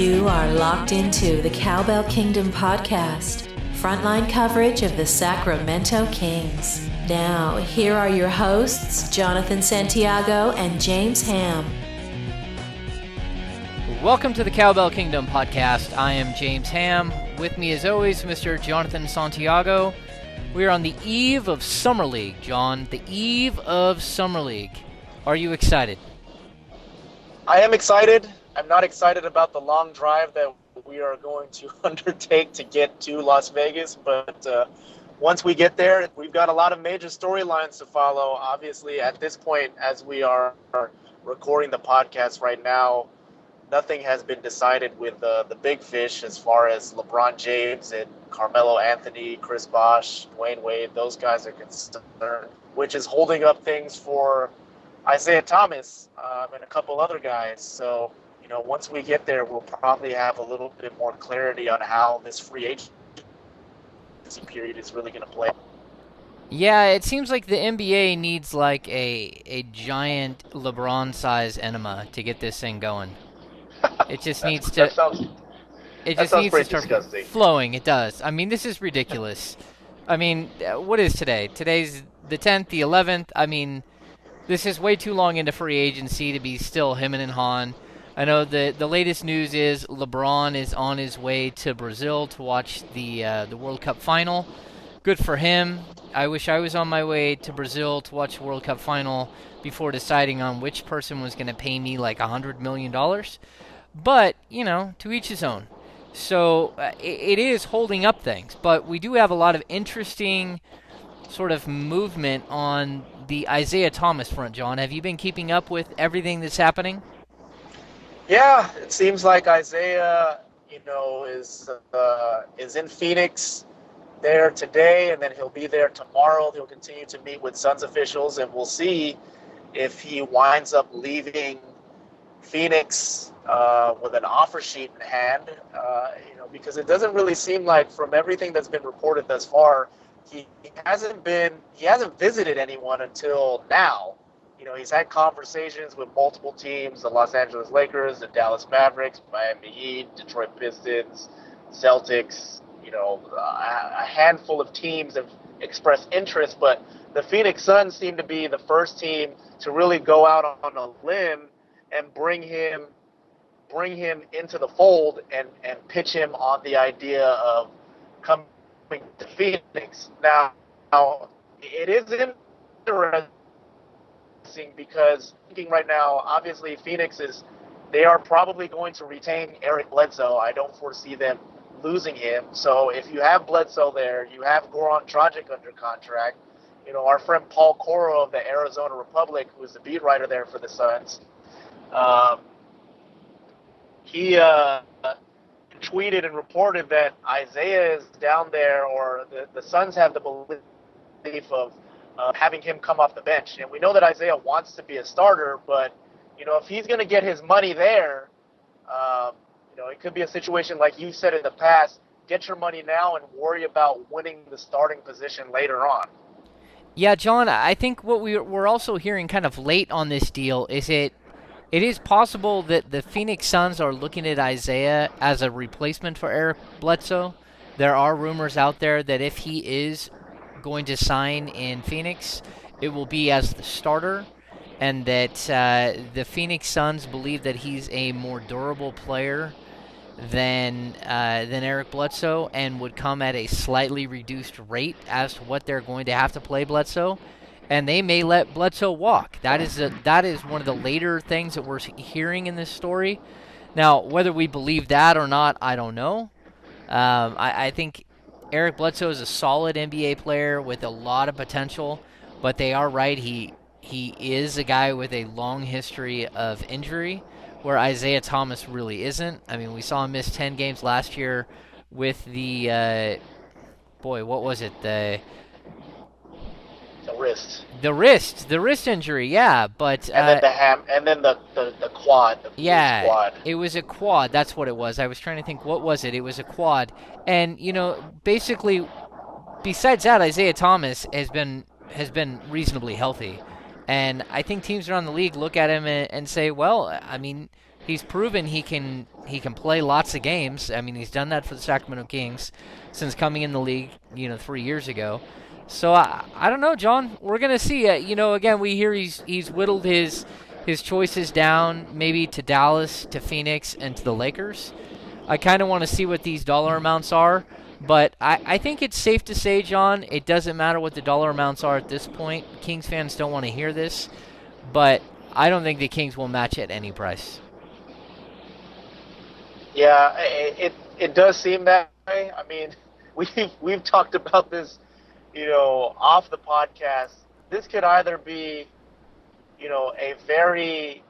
You are locked into the Cowbell Kingdom podcast, frontline coverage of the Sacramento Kings. Now, here are your hosts, Jonathan Santiago and James Ham. Welcome to the Cowbell Kingdom podcast. I am James Ham. With me, as always, Mr. Jonathan Santiago. We are on the eve of Summer League, John. The eve of Summer League. Are you excited? I am excited. I'm not excited about the long drive that we are going to undertake to get to Las Vegas, but once we get there, we've got a lot of major storylines to follow. Obviously, at this point, as we are recording the podcast right now, nothing has been decided with the big fish as far as LeBron James and Carmelo Anthony, Chris Bosh, Dwayne Wade, those guys are concerned, which is holding up things for Isaiah Thomas and a couple other guys. So, once we get there, we'll probably have a little bit more clarity on how this free agency period is really going to play. Yeah, it seems like the NBA needs like a giant LeBron-size enema to get this thing going. It just needs to. It just needs to start disgusting. Flowing. It does. I mean, this is ridiculous. I mean, what is today? Today's the 10th, the 11th. I mean, this is way too long into free agency to be still him and Han. I know the latest news is LeBron is on his way to Brazil to watch the World Cup final. Good for him. I wish I was on my way to Brazil to watch the World Cup final before deciding on which person was going to pay me like $100 million. But, to each his own. So it is holding up things. But we do have a lot of interesting sort of movement on the Isaiah Thomas front, John. Have you been keeping up with everything that's happening? Yeah, it seems like Isaiah, is in Phoenix there today, and then he'll be there tomorrow. He'll continue to meet with Suns officials, and we'll see if he winds up leaving Phoenix with an offer sheet in hand, because it doesn't really seem like, from everything that's been reported thus far, he hasn't visited anyone until now. He's had conversations with multiple teams: the Los Angeles Lakers, the Dallas Mavericks, Miami Heat, Detroit Pistons, Celtics. A handful of teams have expressed interest, but the Phoenix Suns seem to be the first team to really go out on a limb and bring him into the fold and pitch him on the idea of coming to Phoenix. Now it is interesting because thinking right now, obviously Phoenix they are probably going to retain Eric Bledsoe. I don't foresee them losing him. So if you have Bledsoe there, you have Goran Dragic under contract. Our friend Paul Coro of the Arizona Republic, who is the beat writer there for the Suns, he tweeted and reported that Isaiah is down there, or the Suns have the belief of having him come off the bench. And we know that Isaiah wants to be a starter, but, if he's going to get his money there, it could be a situation like you said in the past: get your money now and worry about winning the starting position later on. Yeah, John, I think what we're also hearing kind of late on this deal is it is possible that the Phoenix Suns are looking at Isaiah as a replacement for Eric Bledsoe. There are rumors out there that if he is going to sign in Phoenix, it will be as the starter, and that the Phoenix Suns believe that he's a more durable player than Eric Bledsoe, and would come at a slightly reduced rate as to what they're going to have to play Bledsoe, and they may let Bledsoe walk. That is one of the later things that we're hearing in this story. Now, whether we believe that or not, I don't know. I think Eric Bledsoe is a solid NBA player with a lot of potential, but they are right. He is a guy with a long history of injury, where Isaiah Thomas really isn't. I mean, we saw him miss 10 games last year with the what was it? The wrist injury, yeah. But and then and then the quad. Quad. It was a quad. That's what it was. I was trying to think, what was it? It was a quad. And basically, besides that, Isaiah Thomas has been reasonably healthy, and I think teams around the league look at him and say, well, I mean, He's proven he can play lots of games. I mean, he's done that for the Sacramento Kings since coming in the league, 3 years ago. So I don't know, John. We're gonna see. Again, we hear he's whittled his choices down, maybe to Dallas, to Phoenix, and to the Lakers. I kind of want to see what these dollar amounts are, but I think it's safe to say, John, it doesn't matter what the dollar amounts are at this point. Kings fans don't want to hear this, but I don't think the Kings will match at any price. Yeah, it does seem that way. I mean, we've talked about this, off the podcast. This could either be, a very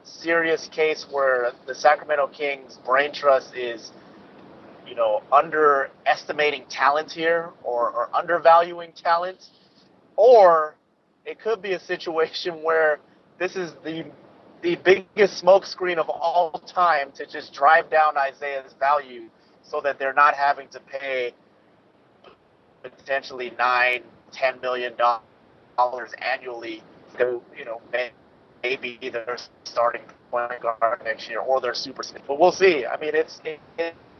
serious case where the Sacramento Kings brain trust is, underestimating talent here or undervaluing talent, or it could be a situation where this is the biggest smokescreen of all time to just drive down Isaiah's value so that they're not having to pay potentially $9-10 million annually to, maybe their starting point guard next year or their super. But we'll see. I mean, it's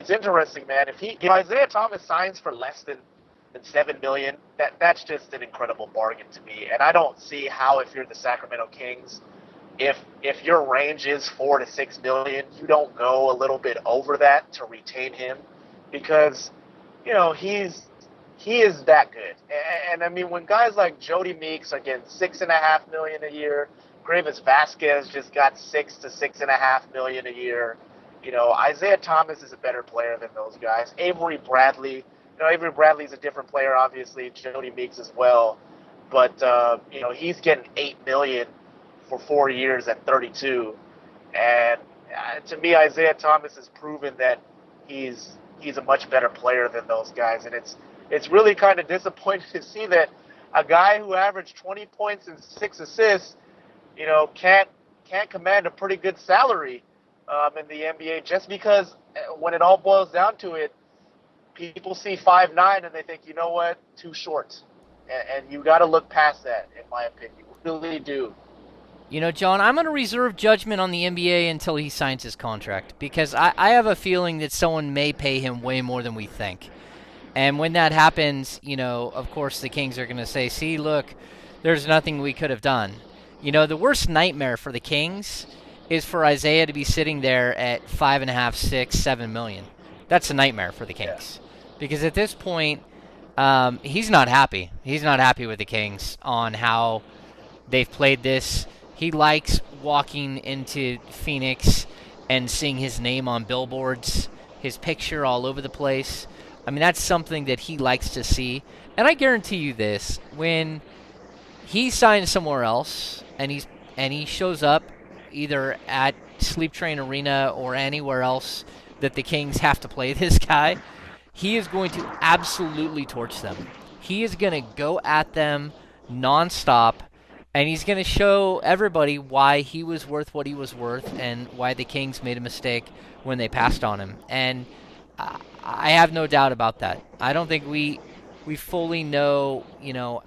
interesting, man. If Isaiah Thomas signs for less than $7 million, that's just an incredible bargain to me. And I don't see how, if you're the Sacramento Kings, if your range is $4 to $6 million, you don't go a little bit over that to retain him, because he is that good. And I mean, when guys like Jody Meeks are getting $6.5 million a year, Gravis Vasquez just got $6 to $6.5 million a year. Isaiah Thomas is a better player than those guys. Avery Bradley's a different player, obviously. Jody Meeks as well, but he's getting $8 million for 4 years at 32, and to me, Isaiah Thomas has proven that he's a much better player than those guys, and it's really kind of disappointing to see that a guy who averaged 20 points and 6 assists, can't command a pretty good salary in the NBA, just because when it all boils down to it, people see 5'9" and they think, you know what, too short, and you got to look past that, in my opinion. You really do. John, I'm going to reserve judgment on the NBA until he signs his contract, because I have a feeling that someone may pay him way more than we think. And when that happens, of course the Kings are going to say, see, look, there's nothing we could have done. The worst nightmare for the Kings is for Isaiah to be sitting there at $5.5, $6, $7 million. That's a nightmare for the Kings. Yeah. Because at this point, he's not happy. He's not happy with the Kings on how they've played this. He likes walking into Phoenix and seeing his name on billboards, his picture all over the place. I mean, that's something that he likes to see. And I guarantee you this, when he signs somewhere else and he shows up either at Sleep Train Arena or anywhere else that the Kings have to play this guy, he is going to absolutely torch them. He is going to go at them nonstop. And he's going to show everybody why he was worth what he was worth and why the Kings made a mistake when they passed on him. And I have no doubt about that. I don't think we fully know,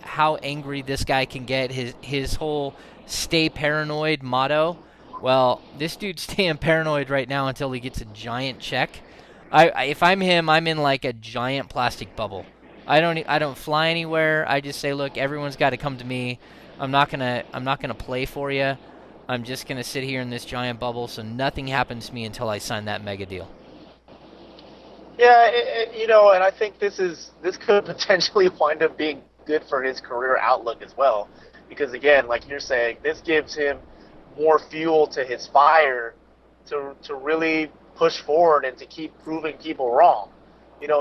how angry this guy can get. His whole stay paranoid motto. Well, this dude's staying paranoid right now until he gets a giant check. If I'm him, I'm in like a giant plastic bubble. I don't fly anywhere. I just say, look, everyone's got to come to me. I'm not gonna play for you. I'm just gonna sit here in this giant bubble, so nothing happens to me until I sign that mega deal. Yeah, and I think this could potentially wind up being good for his career outlook as well, because again, like you're saying, this gives him more fuel to his fire to really push forward and to keep proving people wrong.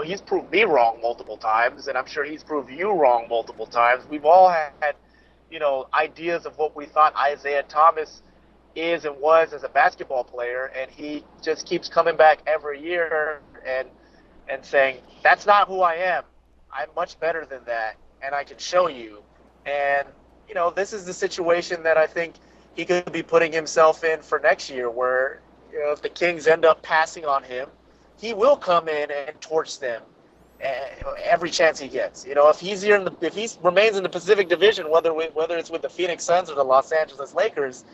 He's proved me wrong multiple times, and I'm sure he's proved you wrong multiple times. We've all had ideas of what we thought Isaiah Thomas is and was as a basketball player, and he just keeps coming back every year and saying, that's not who I am. I'm much better than that, and I can show you. And, this is the situation that I think he could be putting himself in for next year, where, if the Kings end up passing on him, he will come in and torch them every chance he gets. If he remains in the Pacific Division, whether it's with the Phoenix Suns or the Los Angeles Lakers,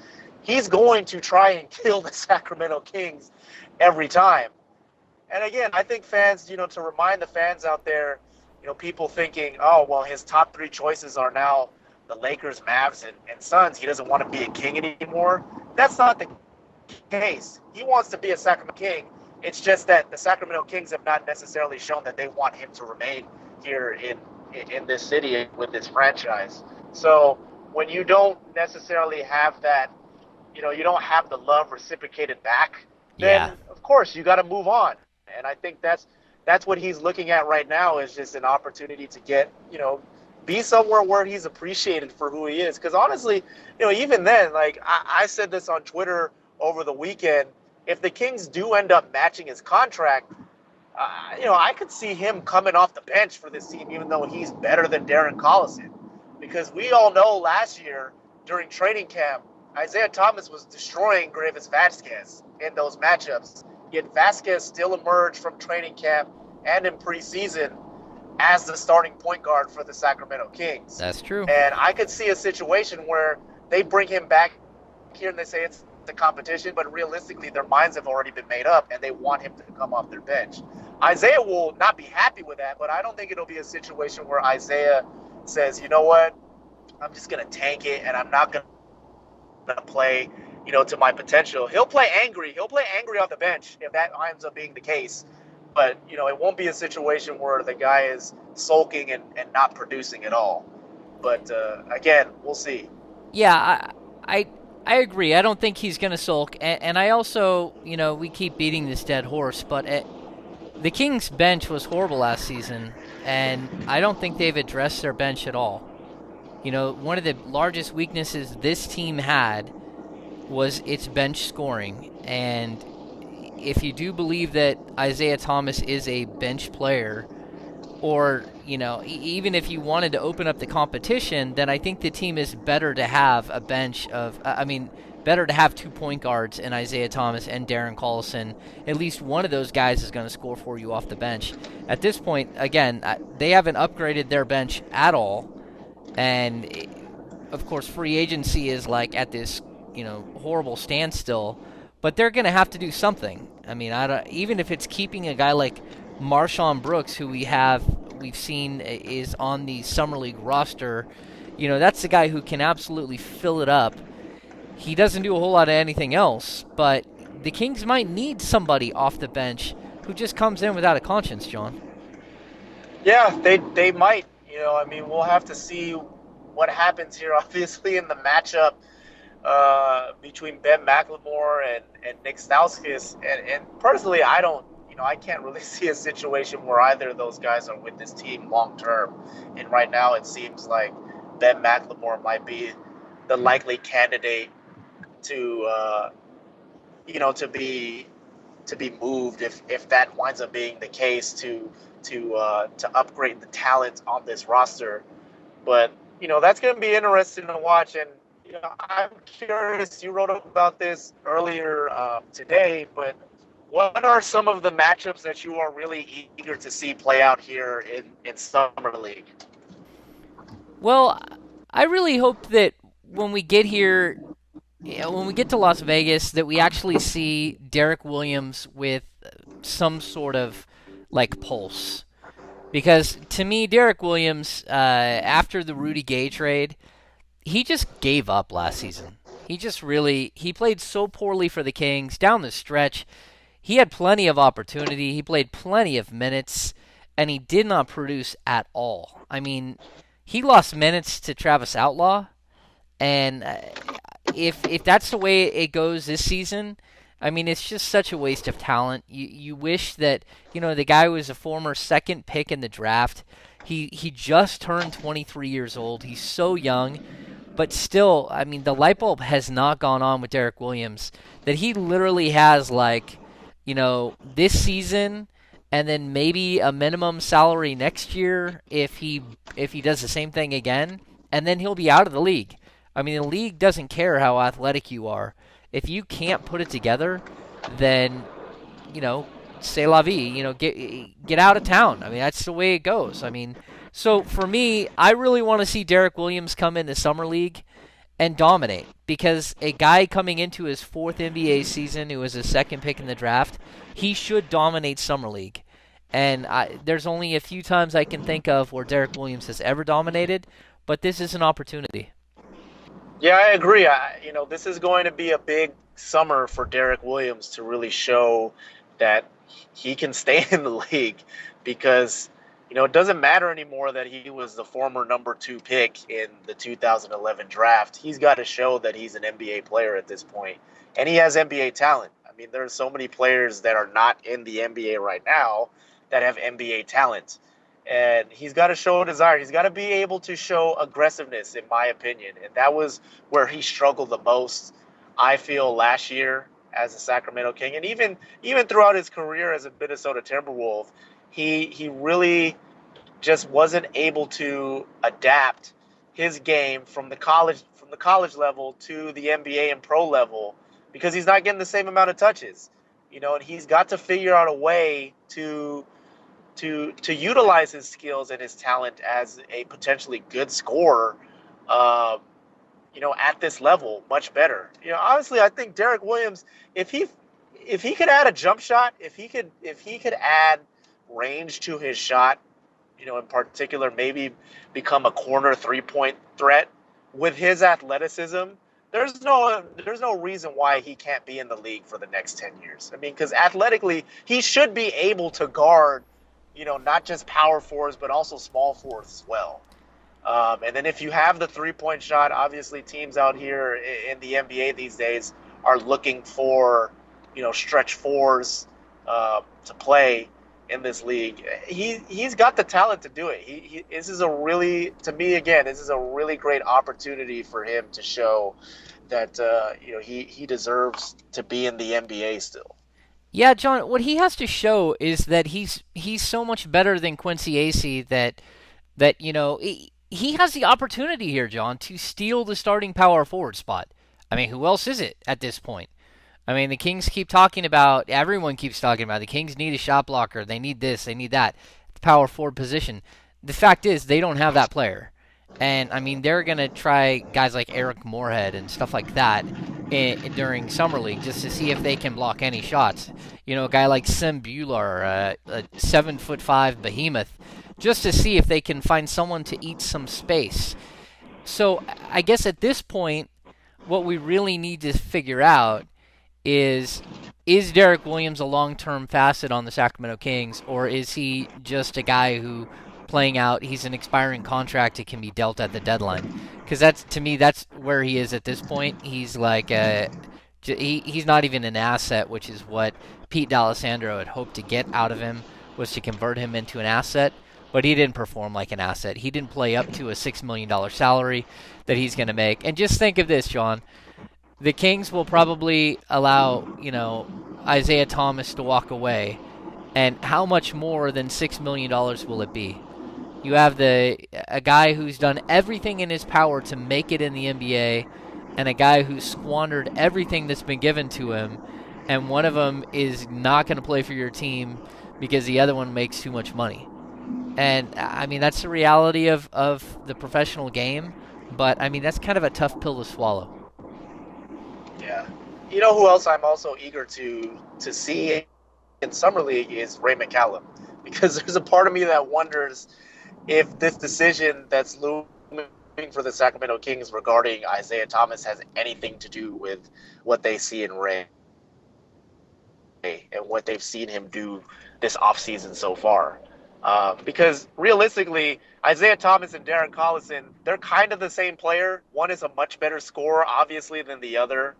he's going to try and kill the Sacramento Kings every time. And again, I think fans, to remind the fans out there, people thinking, oh, well, his top three choices are now the Lakers, Mavs, and Suns. He doesn't want to be a King anymore. That's not the case. He wants to be a Sacramento King. It's just that the Sacramento Kings have not necessarily shown that they want him to remain here in this city with this franchise. So when you don't necessarily have that, you don't have the love reciprocated back, then of course you got to move on. And I think that's what he's looking at right now, is just an opportunity to get, be somewhere where he's appreciated for who he is. Because honestly, even then, like I said this on Twitter over the weekend, if the Kings do end up matching his contract, I could see him coming off the bench for this team, even though he's better than Darren Collison. Because we all know last year during training camp, Isaiah Thomas was destroying Gravis Vasquez in those matchups. Yet Vasquez still emerged from training camp and in preseason as the starting point guard for the Sacramento Kings. That's true. And I could see a situation where they bring him back here and they say it's the competition, but realistically their minds have already been made up and they want him to come off their bench. Isaiah will not be happy with that, but I don't think it'll be a situation where Isaiah says, you know what, I'm just going to tank it and I'm not going to play, to my potential. He'll play angry. He'll play angry off the bench if that ends up being the case. But, it won't be a situation where the guy is sulking and not producing at all. But, again, we'll see. Yeah, I agree. I don't think he's going to sulk. And I also, we keep beating this dead horse, but the Kings' bench was horrible last season, and I don't think they've addressed their bench at all. One of the largest weaknesses this team had was its bench scoring. And if you do believe that Isaiah Thomas is a bench player, or, even if you wanted to open up the competition, then I think the team is better to have a bench of, better to have 2 point guards in Isaiah Thomas and Darren Collison. At least one of those guys is going to score for you off the bench. At this point, again, they haven't upgraded their bench at all. And, of course, free agency is like at this, horrible standstill. But they're going to have to do something. Even if it's keeping a guy like Marshawn Brooks, who we've seen is on the Summer League roster, that's the guy who can absolutely fill it up. He doesn't do a whole lot of anything else, but the Kings might need somebody off the bench who just comes in without a conscience, John. Yeah, they might. We'll have to see what happens here, obviously, in the matchup between Ben McLemore and Nick Stauskas. And personally, I can't really see a situation where either of those guys are with this team long term. And right now it seems like Ben McLemore might be the likely candidate to be moved if that winds up being the case to upgrade the talent on this roster. But that's going to be interesting to watch. And I'm curious, you wrote about this earlier today, but what are some of the matchups that you are really eager to see play out here in Summer League? Well, I really hope that when we get here, when we get to Las Vegas, that we actually see Derek Williams with some sort of pulse. Because to me, Derek Williams, after the Rudy Gay trade, he just gave up last season. He played so poorly for the Kings down the stretch. He had plenty of opportunity. He played plenty of minutes, and he did not produce at all. He lost minutes to Travis Outlaw, and if that's the way it goes this season, it's just such a waste of talent. You wish that, the guy was a former second pick in the draft. He just turned 23 years old. He's so young. But still, the light bulb has not gone on with Derek Williams. That he literally has, this season and then maybe a minimum salary next year if he does the same thing again, and then he'll be out of the league. The league doesn't care how athletic you are. If you can't put it together, then, c'est la vie. Get out of town. That's the way it goes. So for me, I really want to see Derek Williams come in the Summer League and dominate, because a guy coming into his fourth NBA season who was a second pick in the draft, he should dominate Summer League. And there's only a few times I can think of where Derek Williams has ever dominated, but this is an opportunity. Yeah, I agree. This is going to be a big summer for Derek Williams to really show that he can stay in the league because, it doesn't matter anymore that he was the former number 2 pick in the 2011 draft. He's got to show that he's an NBA player at this point, and he has NBA talent. I mean, there are so many players that are not in the NBA right now that have NBA talent. And he's got to show a desire. He's got to be able to show aggressiveness, in my opinion. And that was where he struggled the most, I feel, last year as a Sacramento King. And even throughout his career as a Minnesota Timberwolf, he really just wasn't able to adapt his game from the college level to the NBA and pro level because he's not getting the same amount of touches. And he's got to figure out a way to utilize his skills and his talent as a potentially good scorer, at this level much better. Honestly, I think Derek Williams, if he could add a jump shot, if he could add range to his shot, in particular, maybe become a corner 3-point threat with his athleticism, there's no reason why he can't be in the league for the next 10 years. I mean, because athletically, he should be able to guard not just power forwards, but also small forwards as well. And then if you have the 3-point shot, obviously teams out here in the NBA these days are looking for, stretch fours to play in this league. He's got the talent to do it. This is a really great opportunity for him to show that, he deserves to be in the NBA still. Yeah, John, what he has to show is that he's so much better than Quincy Acey that he has the opportunity here, John, to steal the starting power forward spot. I mean, who else is it at this point? I mean, the Kings everyone keeps talking about the Kings need a shot blocker. They need this, they need that. The power forward position. The fact is they don't have that player. And, I mean, they're going to try guys like Eric Moorhead and stuff like that during Summer League just to see if they can block any shots. A guy like Sim Buehler, a 7'5" behemoth, just to see if they can find someone to eat some space. So I guess at this point, what we really need to figure out is Derek Williams a long-term facet on the Sacramento Kings, or is he just a guy who he's an expiring contract that can be dealt at the deadline? Because to me, that's where he is at this point. He's like he's not even an asset, which is what Pete D'Alessandro had hoped to get out of him, was to convert him into an asset. But he didn't perform like an asset. He didn't play up to a $6 million salary that he's going to make. And just think of this, John. The Kings will probably allow, Isaiah Thomas to walk away. And how much more than $6 million will it be? You have a guy who's done everything in his power to make it in the NBA, and a guy who's squandered everything that's been given to him, and one of them is not going to play for your team because the other one makes too much money. And, I mean, that's the reality of the professional game, but, I mean, that's kind of a tough pill to swallow. Yeah. You know who else I'm also eager to see in Summer League is Ray McCallum, because there's a part of me that wonders if this decision that's looming for the Sacramento Kings regarding Isaiah Thomas has anything to do with what they see in Ray and what they've seen him do this offseason so far. Because realistically, Isaiah Thomas and Darren Collison, they're kind of the same player. One is a much better scorer, obviously, than the other.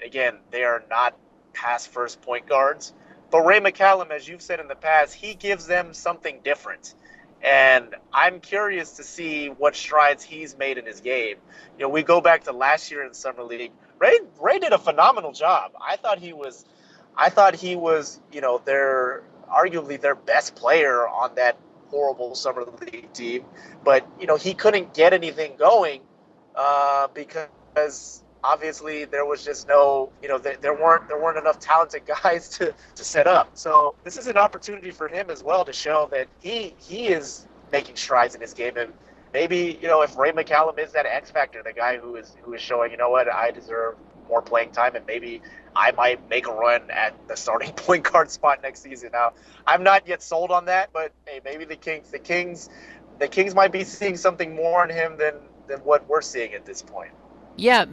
Again, they are not pass first point guards. But Ray McCallum, as you've said in the past, he gives them something different. And I'm curious to see what strides he's made in his game. We go back to last year in Summer League. Ray did a phenomenal job. I thought he was, arguably their best player on that horrible Summer League team. But, he couldn't get anything going because obviously there was just no, there weren't enough talented guys to set up. So this is an opportunity for him as well to show that he is making strides in his game. And maybe, if Ray McCallum is that X factor, the guy who is showing, I deserve more playing time, and maybe I might make a run at the starting point guard spot next season. Now, I'm not yet sold on that, but hey, maybe the Kings might be seeing something more in him than what we're seeing at this point. Yeah,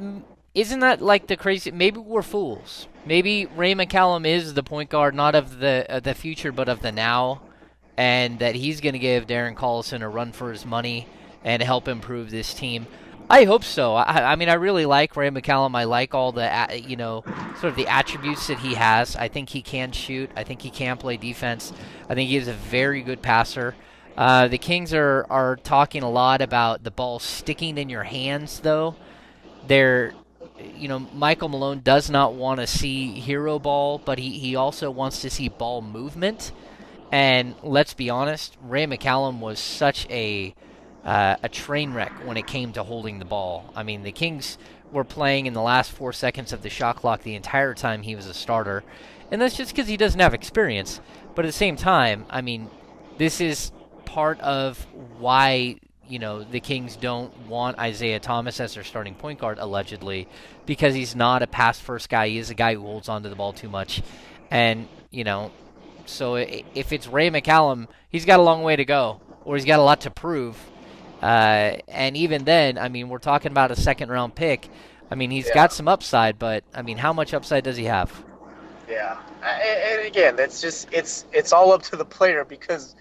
isn't that like the crazy? Maybe we're fools. Maybe Ray McCallum is the point guard, not of the future, but of the now, and that he's going to give Darren Collison a run for his money and help improve this team. I hope so. I mean, I really like Ray McCallum. I like all the sort of the attributes that he has. I think he can shoot. I think he can play defense. I think he is a very good passer. The Kings are talking a lot about the ball sticking in your hands, though. Michael Malone does not want to see hero ball, but he also wants to see ball movement. And let's be honest, Ray McCallum was such a train wreck when it came to holding the ball. I mean, the Kings were playing in the last 4 seconds of the shot clock the entire time he was a starter. And that's just because he doesn't have experience. But at the same time, I mean, this is part of why the Kings don't want Isaiah Thomas as their starting point guard, allegedly, because he's not a pass-first guy. He is a guy who holds onto the ball too much. And, so if it's Ray McCallum, he's got a long way to go, or he's got a lot to prove. And even then, I mean, we're talking about a second-round pick. I mean, he's got some upside, but, I mean, how much upside does he have? Yeah. And again, it's all up to the player, because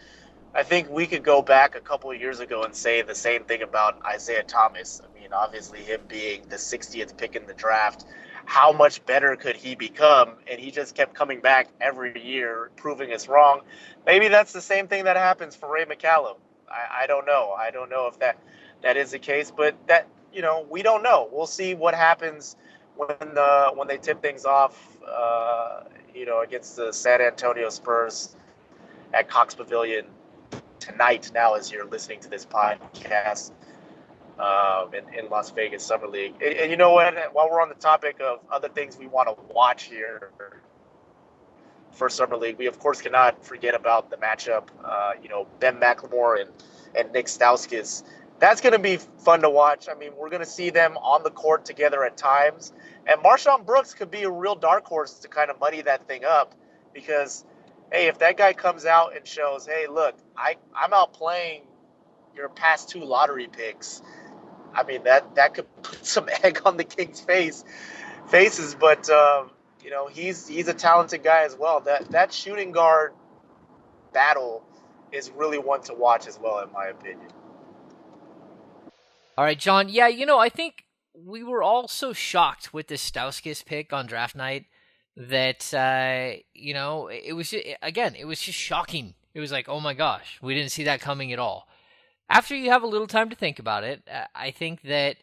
I think we could go back a couple of years ago and say the same thing about Isaiah Thomas. I mean, obviously him being the 60th pick in the draft, how much better could he become? And he just kept coming back every year, proving us wrong. Maybe that's the same thing that happens for Ray McCallum. I don't know. I don't know if that is the case, but that, we don't know. We'll see what happens when they tip things off, against the San Antonio Spurs at Cox Pavilion tonight, now as you're listening to this podcast, in Las Vegas Summer League. And you know what? While we're on the topic of other things we want to watch here for Summer League, we of course cannot forget about the matchup. Ben McLemore and Nick Stauskas. That's going to be fun to watch. I mean, we're going to see them on the court together at times. And Marshawn Brooks could be a real dark horse to kind of muddy that thing up, because hey, if that guy comes out and shows, hey, look, I'm outplaying your past 2 lottery picks, I mean, that could put some egg on the Kings' faces. But he's a talented guy as well. That shooting guard battle is really one to watch as well, in my opinion. All right, John. Yeah, I think we were all so shocked with the Stauskas pick on draft night that it was just shocking. It was like, oh my gosh, we didn't see that coming at all. After you have a little time to think about it, I think that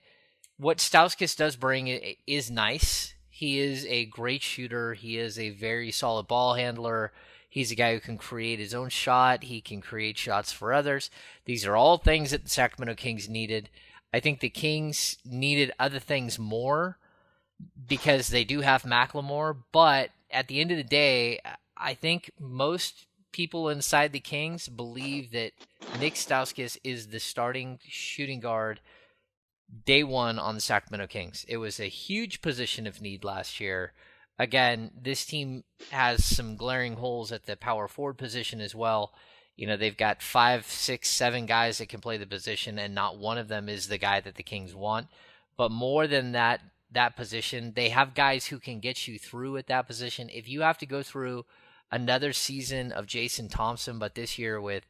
what Stauskas does bring is nice. He is a great shooter. He is a very solid ball handler. He's a guy who can create his own shot. He can create shots for others. These are all things that the Sacramento Kings needed. I think the Kings needed other things more, because they do have McLemore, but at the end of the day, I think most people inside the Kings believe that Nick Stauskas is the starting shooting guard day one on the Sacramento Kings. It was a huge position of need last year. Again, this team has some glaring holes at the power forward position as well. They've got 5, 6, 7 guys that can play the position, and not one of them is the guy that the Kings want. But more than that position, they have guys who can get you through at that position. If you have to go through another season of Jason Thompson, but this year with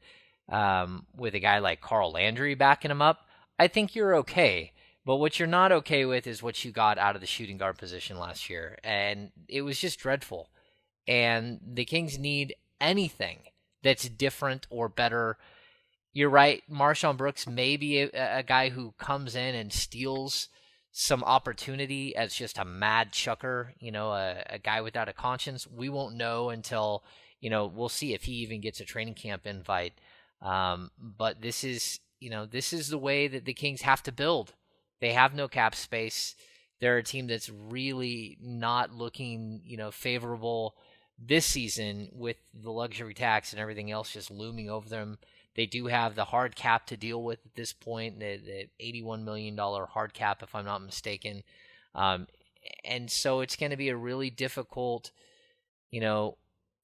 a guy like Carl Landry backing him up, I think you're okay. But what you're not okay with is what you got out of the shooting guard position last year, and it was just dreadful. And the Kings need anything that's different or better. You're right, Marshawn Brooks may be a guy who comes in and steals some opportunity as just a mad chucker, a guy without a conscience. We won't know until, we'll see if he even gets a training camp invite. But this is the way that the Kings have to build. They have no cap space. They're a team that's really not looking, favorable this season, with the luxury tax and everything else just looming over them. They do have the hard cap to deal with at this point, the $81 million hard cap, if I'm not mistaken. And so it's going to be a really difficult,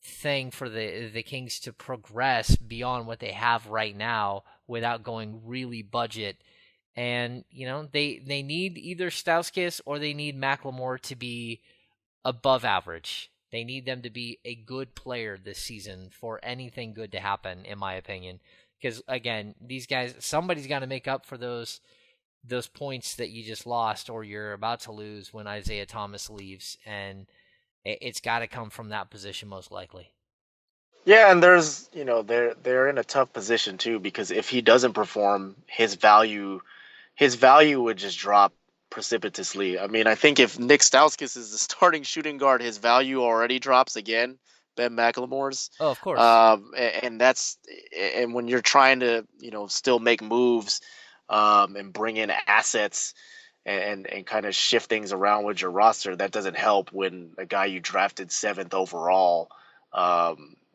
thing for the Kings to progress beyond what they have right now without going really budget. And, they need either Stauskas or they need McLemore to be above average. They need them to be a good player this season for anything good to happen, in my opinion. Because, again, these guys, somebody's got to make up for those points that you just lost or you're about to lose when Isaiah Thomas leaves. And it's got to come from that position most likely. Yeah, and there's, they're in a tough position too, because if he doesn't perform, his value would just drop precipitously. I mean, I think if Nick Stauskas is the starting shooting guard, his value already drops again. Ben McLemore's. Oh, of course. And when you're trying to, still make moves, and bring in assets and kind of shift things around with your roster, that doesn't help when a guy you drafted 7th overall,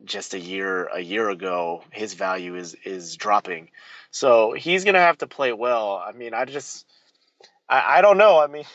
just a year ago, his value is dropping. So he's gonna have to play well. I mean, I don't know. I mean,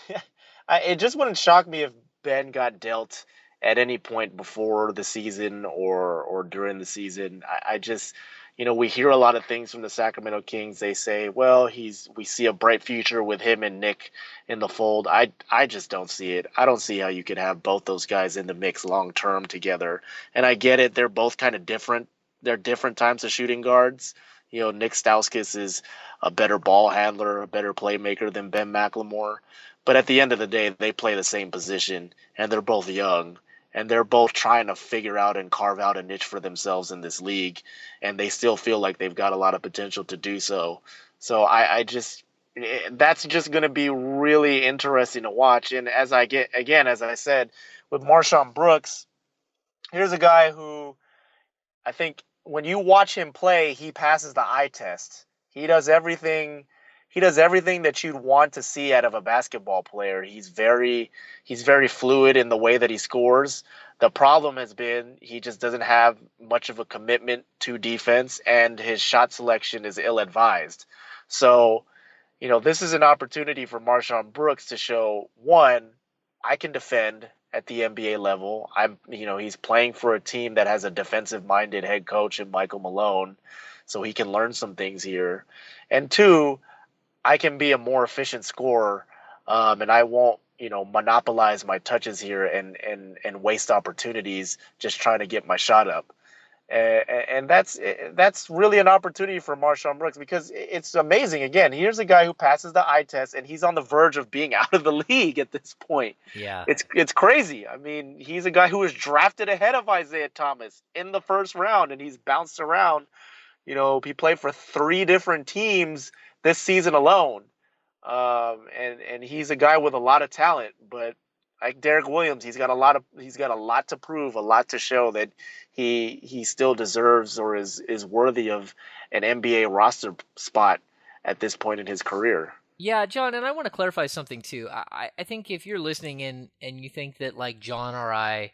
it just wouldn't shock me if Ben got dealt at any point before the season or during the season. I just, we hear a lot of things from the Sacramento Kings. They say, well, we see a bright future with him and Nick in the fold. I just don't see it. I don't see how you could have both those guys in the mix long term together. And I get it. They're both kind of different. They're different types of shooting guards. Nick Stauskas is a better ball handler, a better playmaker than Ben McLemore. But at the end of the day, they play the same position, and they're both young. And they're both trying to figure out and carve out a niche for themselves in this league. And they still feel like they've got a lot of potential to do so. So that's just going to be really interesting to watch. And as I said, with Marshawn Brooks, here's a guy who I think when you watch him play, he passes the eye test. He does everything that you'd want to see out of a basketball player. He's very fluid in the way that he scores. The problem has been he just doesn't have much of a commitment to defense, and his shot selection is ill-advised. So, this is an opportunity for Marshawn Brooks to show, one, I can defend at the NBA level. He's playing for a team that has a defensive-minded head coach in Michael Malone, so he can learn some things here. And two, I can be a more efficient scorer, and I won't, monopolize my touches here and waste opportunities just trying to get my shot up. And that's really an opportunity for Marshawn Brooks, because it's amazing. Again, here's a guy who passes the eye test, and he's on the verge of being out of the league at this point. Yeah, it's crazy. I mean, he's a guy who was drafted ahead of Isaiah Thomas in the first round, and he's bounced around. He played for 3 different teams this season alone. And he's a guy with a lot of talent, but like Derek Williams, he's got a lot to prove, a lot to show that he still deserves or is worthy of an NBA roster spot at this point in his career. Yeah, John, and I want to clarify something too. I think if you're listening and you think that like John or I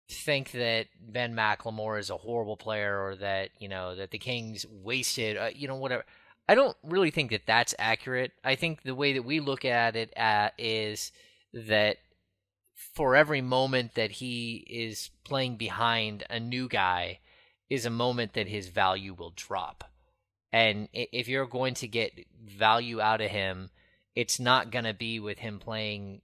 think that Ben McLemore is a horrible player, or that that the Kings wasted whatever, I don't really think that that's accurate. I think the way that we look at it is that for every moment that he is playing behind a new guy is a moment that his value will drop. And if you're going to get value out of him, it's not going to be with him playing,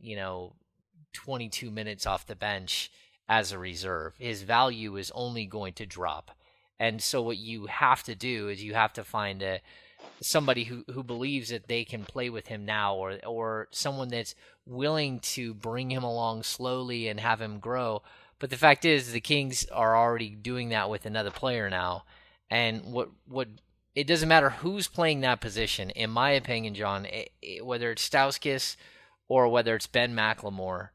22 minutes off the bench as a reserve. His value is only going to drop. And so what you have to do is you have to find somebody who believes that they can play with him now, or someone that's willing to bring him along slowly and have him grow. But the fact is, the Kings are already doing that with another player now. And what it doesn't matter who's playing that position, in my opinion, John, whether it's Stauskas or whether it's Ben McLemore,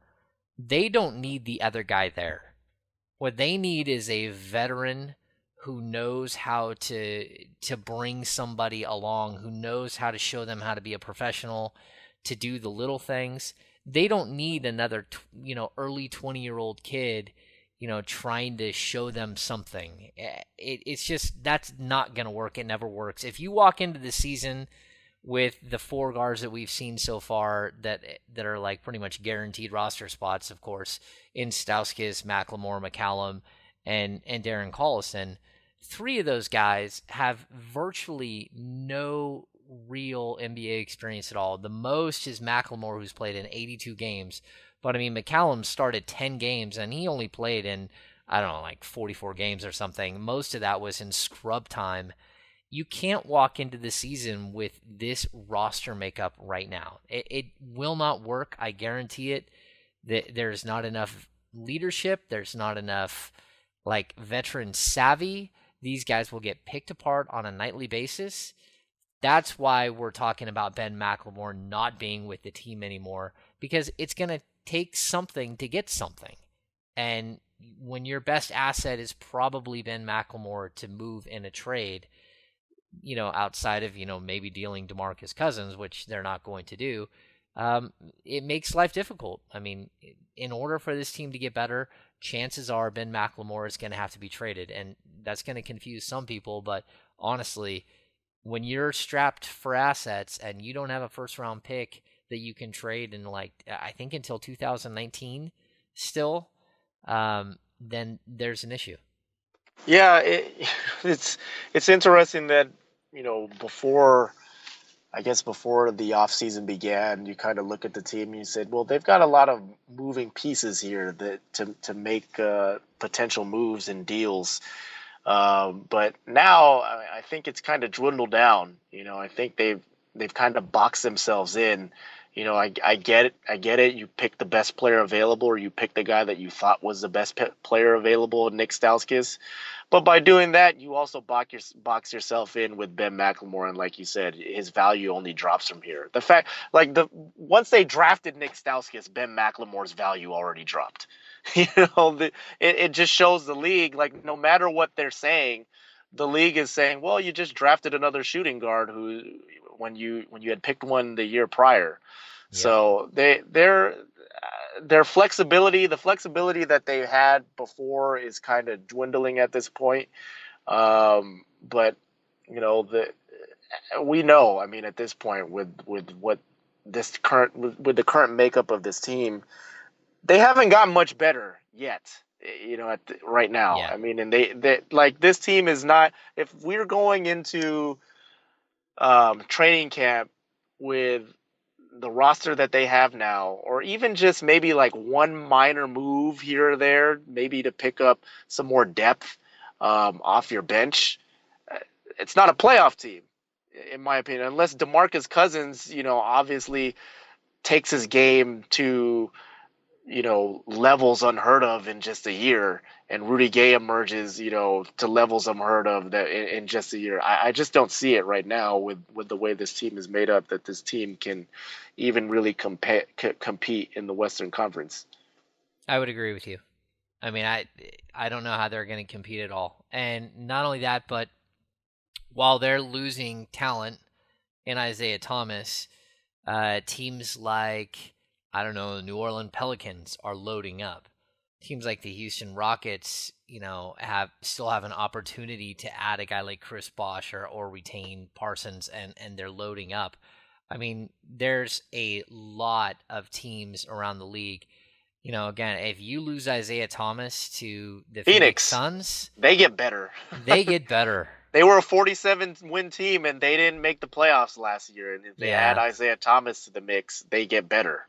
they don't need the other guy there. What they need is a veteran who knows how to bring somebody along, who knows how to show them how to be a professional, to do the little things. They don't need another, early 20-year-old kid trying to show them something. It's just, that's not going to work. It never works. If you walk into the season with the 4 guards that we've seen so far that are like pretty much guaranteed roster spots, of course, in Stauskas, McLemore, McCallum, and Darren Collison, 3 of those guys have virtually no real NBA experience at all. The most is McLemore, who's played in 82 games. But, I mean, McCallum started 10 games, and he only played in, I don't know, like 44 games or something. Most of that was in scrub time. You can't walk into the season with this roster makeup right now. It will not work. I guarantee it. There's not enough leadership. There's not enough, like, veteran savvy. These guys will get picked apart on a nightly basis. That's why we're talking about Ben McLemore not being with the team anymore, because it's going to take something to get something. And when your best asset is probably Ben McLemore to move in a trade, outside of, maybe dealing DeMarcus Cousins, which they're not going to do, it makes life difficult. I mean, in order for this team to get better, chances are Ben McLemore is going to have to be traded. And that's going to confuse some people, but honestly, when you're strapped for assets and you don't have a first-round pick that you can trade in, like, I think until 2019 still, then there's an issue. Yeah, it's interesting that, before the offseason began, you kind of look at the team and you said, well, they've got a lot of moving pieces here that to make potential moves and deals. But now I think it's kind of dwindled down. I think they've kind of boxed themselves in. I get it. You pick the best player available, or you pick the guy that you thought was the best player available, Nick Stauskas. But by doing that, you also box yourself in with Ben McLemore, and like you said, his value only drops from here. The fact, once they drafted Nick Stauskas, Ben McLemore's value already dropped. It just shows the league, like, no matter what they're saying, the league is saying, well, you just drafted another shooting guard who, when you had picked one the year prior. Yeah. So their flexibility, the flexibility that they had before, is kind of dwindling at this point. But we know, I mean, at this point, with what this with the current makeup of this team, they haven't gotten much better yet. Right now. Yeah. I mean, and they like, this team is not. If we're going into training camp with the roster that they have now, or even just maybe like one minor move here or there, maybe to pick up some more depth off your bench, it's not a playoff team, in my opinion, unless DeMarcus Cousins, obviously takes his game to, levels unheard of in just a year, and Rudy Gay emerges, to levels unheard of that in just a year. I just don't see it right now with the way this team is made up, that this team can even really compete in the Western Conference. I would agree with you. I mean, I don't know how they're going to compete at all. And not only that, but while they're losing talent in Isaiah Thomas, teams like, I don't know, the New Orleans Pelicans are loading up. Teams like the Houston Rockets, still have an opportunity to add a guy like Chris Bosh or retain Parsons, and they're loading up. I mean, there's a lot of teams around the league. Again, if you lose Isaiah Thomas to the Phoenix Suns, they get better. They get better. They were a 47-win team, and they didn't make the playoffs last year. And if they add Isaiah Thomas to the mix, they get better.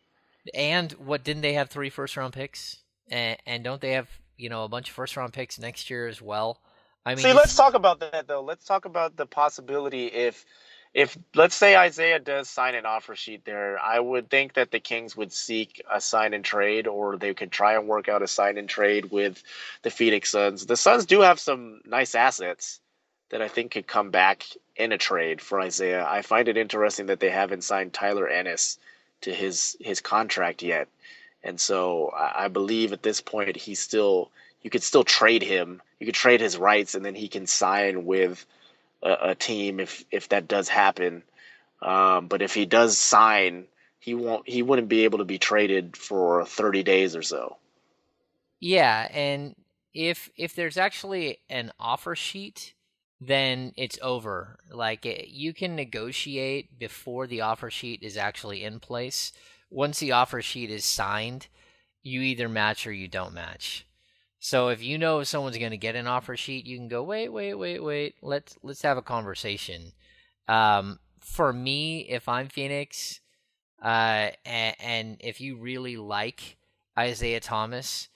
And didn't they have 3 first-round picks? And don't they have, a bunch of first-round picks next year as well? I mean, let's talk about that, though. Let's talk about the possibility if let's say Isaiah does sign an offer sheet there, I would think that the Kings would seek a sign and trade, or they could try and work out a sign and trade with the Phoenix Suns. The Suns do have some nice assets that I think could come back in a trade for Isaiah. I find it interesting that they haven't signed Tyler Ennis to his contract yet. And so I believe at this point you could still trade him. You could trade his rights, and then he can sign with a team if that does happen. But if he does sign, he wouldn't be able to be traded for 30 days or so. Yeah, and if there's actually an offer sheet, then it's over. Like you can negotiate before the offer sheet is actually in place. Once the offer sheet is signed, you either match or you don't match. So if you know if someone's going to get an offer sheet, you can go, wait. Let's have a conversation. For me, if I'm Phoenix, and if you really like Isaiah Thomas,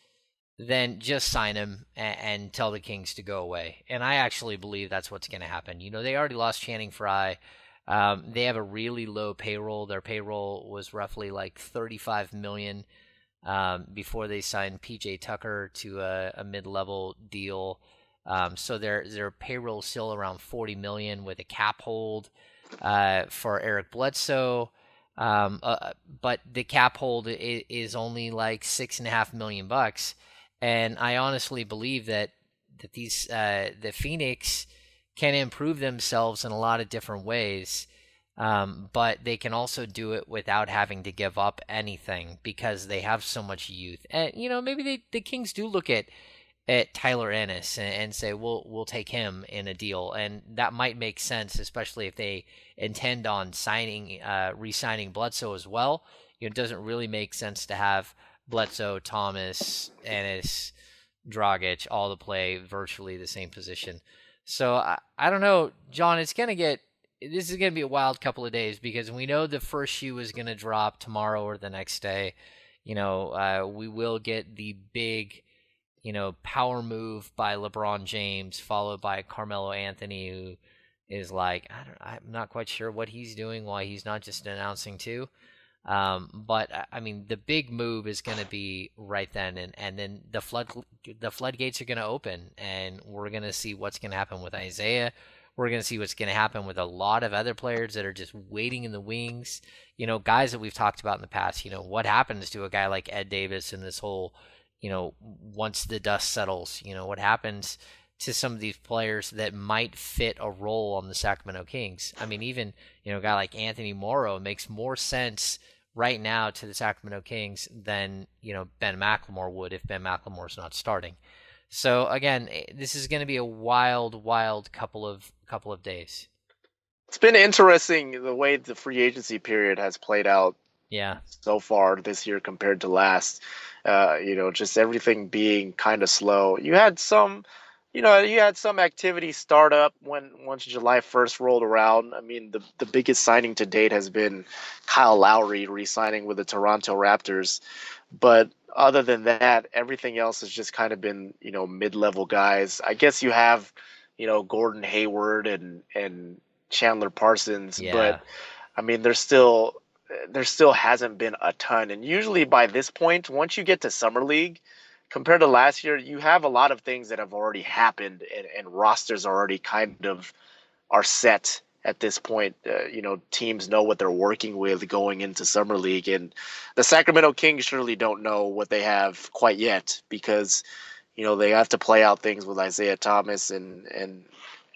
then just sign him and tell the Kings to go away. And I actually believe that's what's going to happen. You know, they already lost Channing Frye. They have a really low payroll. Their payroll was roughly like $35 million before they signed PJ Tucker to a mid-level deal. So their payroll is still around $40 million with a cap hold for Eric Bledsoe. But the cap hold is only like $6.5 million. And I honestly believe that these the Phoenix can improve themselves in a lot of different ways, but they can also do it without having to give up anything because they have so much youth. And you know, maybe the Kings do look at Tyler Ennis and say we'll take him in a deal, and that might make sense, especially if they intend on re-signing Bledsoe as well. You know, it doesn't really make sense to have Bledsoe, Thomas, Ennis, Dragic all to play virtually the same position. So I don't know, John. This is gonna be a wild couple of days because we know the first shoe is gonna drop tomorrow or the next day. You know, we will get the big, you know, power move by LeBron James, followed by Carmelo Anthony, who is like, I'm not quite sure what he's doing, why he's not just announcing too. But I mean, the big move is going to be right then, and then the floodgates are going to open, and we're going to see what's going to happen with Isaiah. We're going to see what's going to happen with a lot of other players that are just waiting in the wings. You know, guys that we've talked about in the past. You know, what happens to a guy like Ed Davis and this whole, you know, once the dust settles, you know, what happens to some of these players that might fit a role on the Sacramento Kings. I mean, even, you know, a guy like Anthony Morrow makes more sense right now to the Sacramento Kings than, you know, Ben McLemore would if Ben McLemore's not starting. So again, this is going to be a wild couple of days. It's been interesting the way the free agency period has played out. Yeah. So far this year compared to last. You know, just everything being kind of slow. You had some activity start up once July 1st rolled around. I mean, the biggest signing to date has been Kyle Lowry re-signing with the Toronto Raptors. But other than that, everything else has just kind of been, you know, mid-level guys. I guess you have, you know, Gordon Hayward and Chandler Parsons, Yeah. but I mean, there still hasn't been a ton. And usually by this point, once you get to Summer League, compared to last year, you have a lot of things that have already happened, and rosters already kind of are set at this point. You know, teams know what they're working with going into Summer League, and the Sacramento Kings surely don't know what they have quite yet because, you know, they have to play out things with Isaiah Thomas and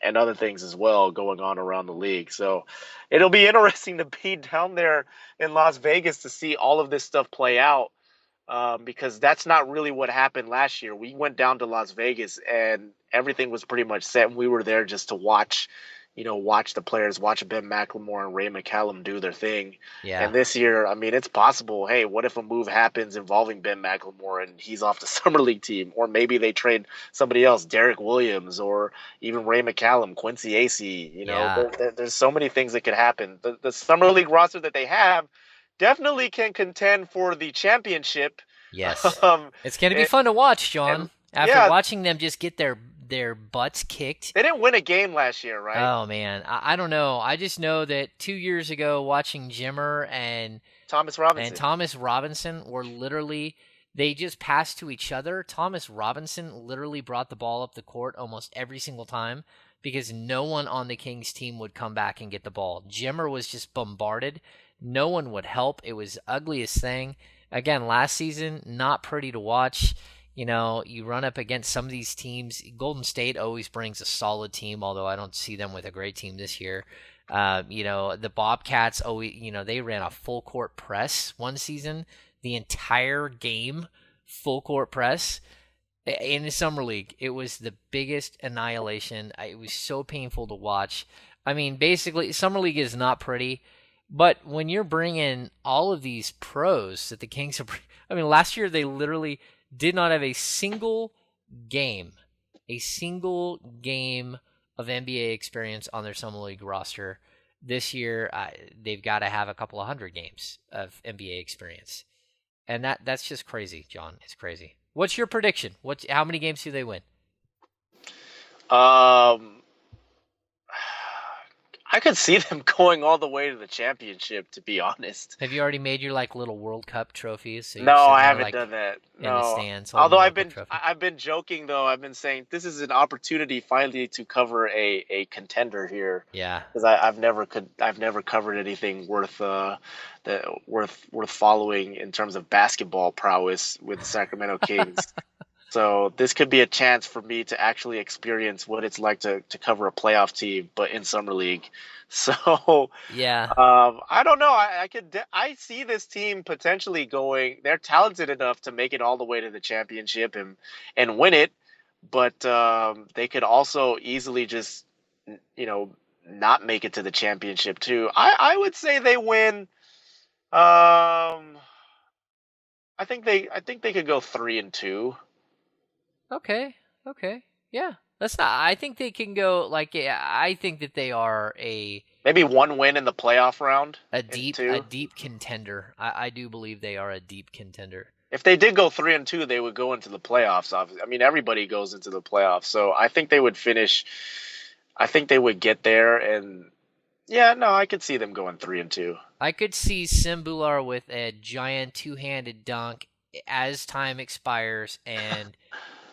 other things as well going on around the league. So it'll be interesting to be down there in Las Vegas to see all of this stuff play out. Because that's not really what happened last year. We went down to Las Vegas and everything was pretty much set. And we were there just to watch the players, watch Ben McLemore and Ray McCallum do their thing. Yeah. And this year, I mean, it's possible. Hey, what if a move happens involving Ben McLemore and he's off the Summer League team? Or maybe they trade somebody else, Derek Williams, or even Ray McCallum, Quincy Acey. You know, there's so many things that could happen. The Summer League roster that they have definitely can contend for the championship. Yes. It's going to be fun to watch, John. After watching them just get their butts kicked. They didn't win a game last year, right? Oh, man. I don't know. I just know that 2 years ago watching Jimmer and Thomas Robinson were literally, they just passed to each other. Thomas Robinson literally brought the ball up the court almost every single time because no one on the Kings team would come back and get the ball. Jimmer was just bombarded. No one would help. It was the ugliest thing. Again, last season, not pretty to watch. You know, you run up against some of these teams. Golden State always brings a solid team, although I don't see them with a great team this year. You know, the Bobcats always, you know, they ran a full court press one season, the entire game, full court press. In the summer league, it was the biggest annihilation. It was so painful to watch. I mean, basically, summer league is not pretty, but when you're bringing all of these pros that the Kings are, I mean, last year they literally did not have a single game of NBA experience on their summer league roster. This year, they've got to have a couple of hundred games of NBA experience, and that's just crazy, John. It's crazy. What's your prediction? How many games do they win? I could see them going all the way to the championship, to be honest. Have you already made your little World Cup trophies? So no, I haven't done that. No. In the stands. Although I've been joking though. I've been saying this is an opportunity finally to cover a contender here. Yeah. Because I've never covered anything worth following in terms of basketball prowess with the Sacramento Kings. So this could be a chance for me to actually experience what it's like to cover a playoff team, but in summer league. So yeah, I don't know. I see this team potentially going. They're talented enough to make it all the way to the championship and win it, but they could also easily just not make it to the championship too. I would say they win. I think they could go 3-2. Okay. Yeah. That's not. I think they can go I think that they are maybe one win in the playoff round. A deep contender. I do believe they are a deep contender. If they did go 3-2, they would go into the playoffs. Obviously. I mean, everybody goes into the playoffs, so I think they would finish. I think they would get there, and yeah, no, I could see them going 3-2. I could see Simbular with a giant two-handed dunk as time expires, and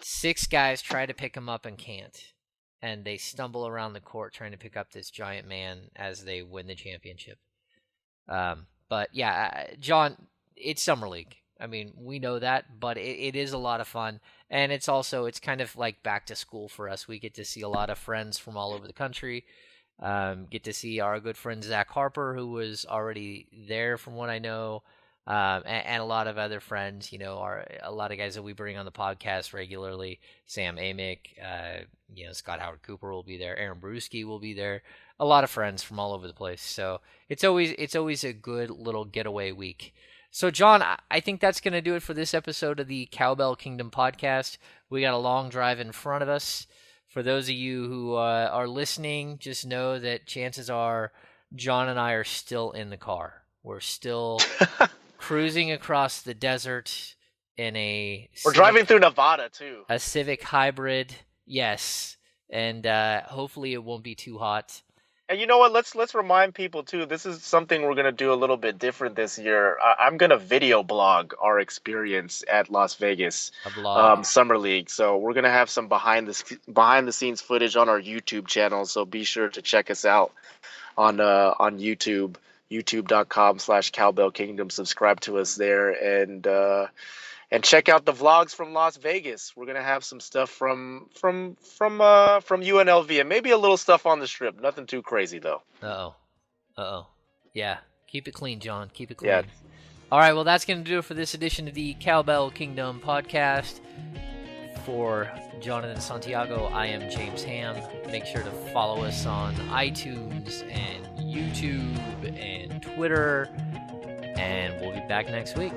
6 guys try to pick him up and can't. And they stumble around the court trying to pick up this giant man as they win the championship. But yeah, John, it's summer league. I mean, we know that, but it is a lot of fun. And it's kind of like back to school for us. We get to see a lot of friends from all over the country. Get to see our good friend Zach Harper, who was already there from what I know. And a lot of other friends, a lot of guys that we bring on the podcast regularly. Sam Amick, Scott Howard Cooper will be there. Aaron Brewski will be there. A lot of friends from all over the place. So it's always a good little getaway week. So John, I think that's going to do it for this episode of the Cowbell Kingdom podcast. We got a long drive in front of us. For those of you who are listening, just know that chances are John and I are still in the car. We're still cruising across the desert in We're driving through Nevada too. A Civic hybrid, yes, and hopefully it won't be too hot. And you know what? Let's remind people too. This is something we're gonna do a little bit different this year. I'm gonna video blog our experience at Las Vegas Summer League. So we're gonna have some behind the scenes footage on our YouTube channel. So be sure to check us out on YouTube. YouTube.com/Cowbell Kingdom. Subscribe to us there and check out the vlogs from Las Vegas. We're gonna have some stuff from UNLV and maybe a little stuff on the Strip. Nothing too crazy though. Yeah, keep it clean, John. Keep it clean. Yeah. All right, well that's gonna do it for this edition of the Cowbell Kingdom podcast. For Jonathan Santiago, I am James Ham. Make sure to follow us on iTunes and YouTube and Twitter, and we'll be back next week.